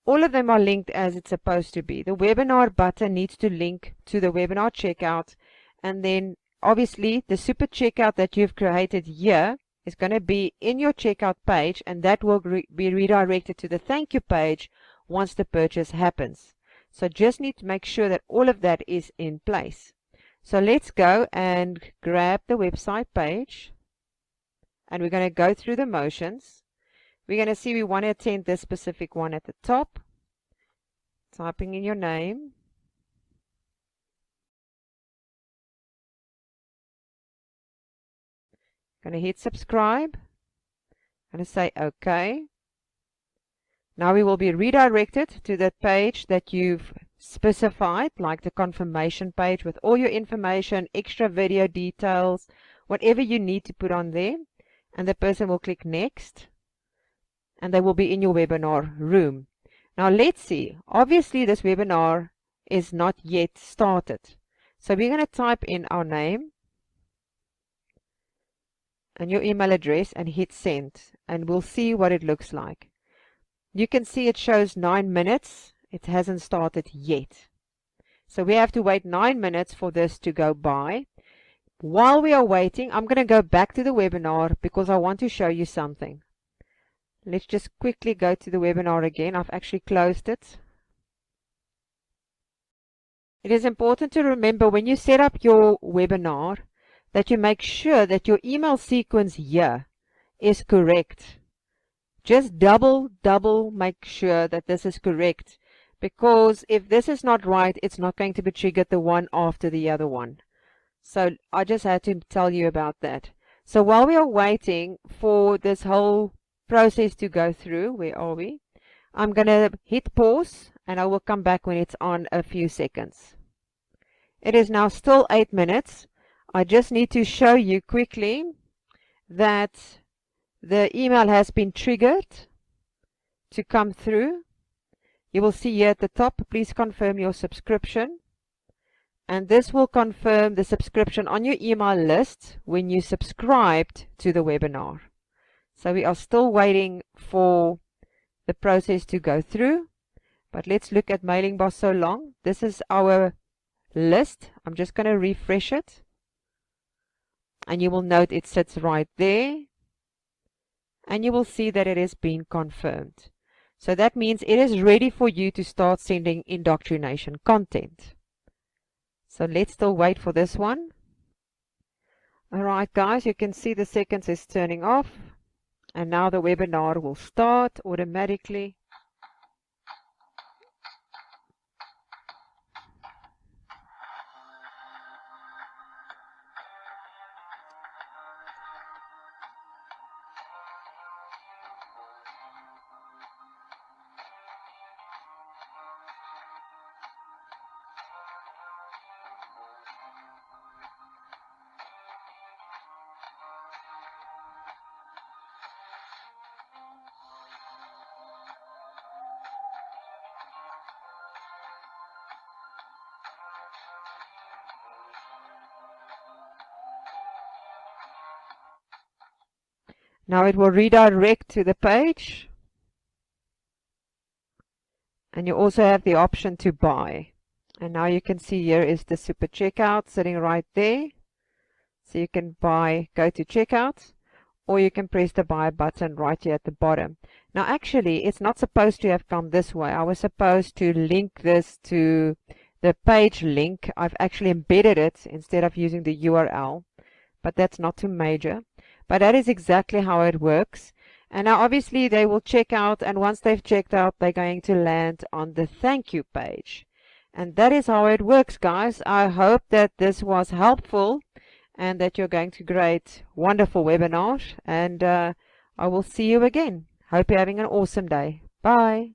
all of them are linked as it's supposed to be. The webinar button needs to link to the webinar checkout, and then obviously the super checkout that you've created here is going to be in your checkout page, and that will be redirected to the thank you page once the purchase happens. So just need to make sure that all of that is in place. So let's go and grab the website page, and we're going to go through the motions. We're going to see we want to attend this specific one at the top. Typing in your name. Going to hit subscribe. Going to say OK. Now we will be redirected to the page that you've specified, like the confirmation page with all your information, extra video details, whatever you need to put on there. And the person will click next, and they will be in your webinar room. Now let's see. Obviously this webinar is not yet started. So we're going to type in our name and your email address and hit send, and we'll see what it looks like. You can see it shows 9 minutes. It hasn't started yet. So we have to wait 9 minutes for this to go by. While we are waiting, I'm going to go back to the webinar because I want to show you something. Let's just quickly go to the webinar again. I've actually closed it. It is important to remember when you set up your webinar that you make sure that your email sequence here is correct. Just double make sure that this is correct, because if this is not right, it's not going to be triggered the one after the other one. So I just had to tell you about that. So while we are waiting for this whole process to go through, where are we? I'm going to hit pause, and I will come back when it's on a few seconds. It is now still 8 minutes. I just need to show you quickly that the email has been triggered to come through. You will see here at the top, please confirm your subscription. And this will confirm the subscription on your email list when you subscribed to the webinar. So we are still waiting for the process to go through. But let's look at Mailing Boss So Long. This is our list. I'm just going to refresh it. And you will note it sits right there. And you will see that it has been confirmed. So that means it is ready for you to start sending indoctrination content. So let's still wait for this one. Alright guys, you can see the seconds is turning off. And now the webinar will start automatically. Now it will redirect to the page. And you also have the option to buy. And now you can see here is the super checkout sitting right there. So you can buy, go to checkout, or you can press the buy button right here at the bottom. Now actually it's not supposed to have come this way. I was supposed to link this to the page link. I've actually embedded it instead of using the URL, but that's not too major. But that is exactly how it works. And now obviously they will check out, and once they've checked out, they're going to land on the thank you page. And that is how it works, guys. I hope that this was helpful and that you're going to create wonderful webinars. And I will see you again. Hope you're having an awesome day. Bye.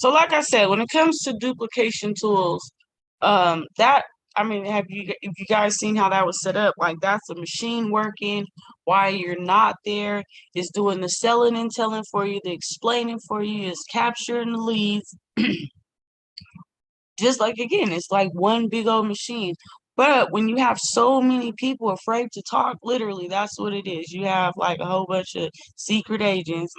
So like I said, when it comes to duplication tools, that I mean, have you guys seen how that was set up? Like that's a machine working while you're not there. It's doing the selling and telling for you, the explaining for you, it's capturing the leads. Just like again, it's like one big old machine. But when you have so many people afraid to talk, literally, that's what it is. You have like a whole bunch of secret agents.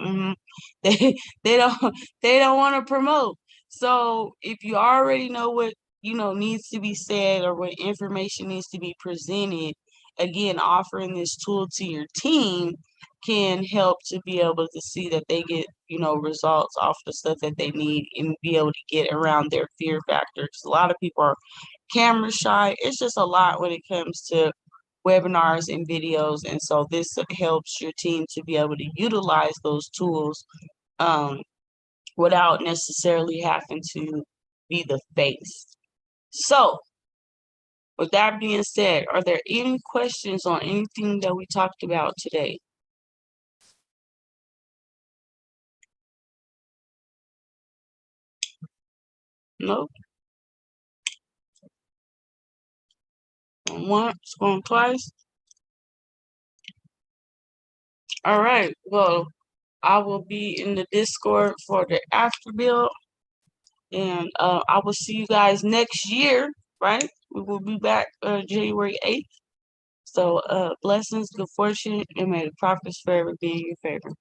They they don't they don't want to promote. So if you already know what needs to be said or what information needs to be presented, again, offering this tool to your team can help to be able to see that they get results off the stuff that they need and be able to get around their fear factors. A lot of people are camera shy. It's just a lot when it comes to webinars and videos, and so this helps your team to be able to utilize those tools without necessarily having to be the face. So with that being said, are there any questions on anything that we talked about today? No? Going once, going twice. All right. Well, I will be in the Discord for the after build, and I will see you guys next year. Right? We will be back January 8th. So blessings, good fortune, and may the prophets forever be in your favor.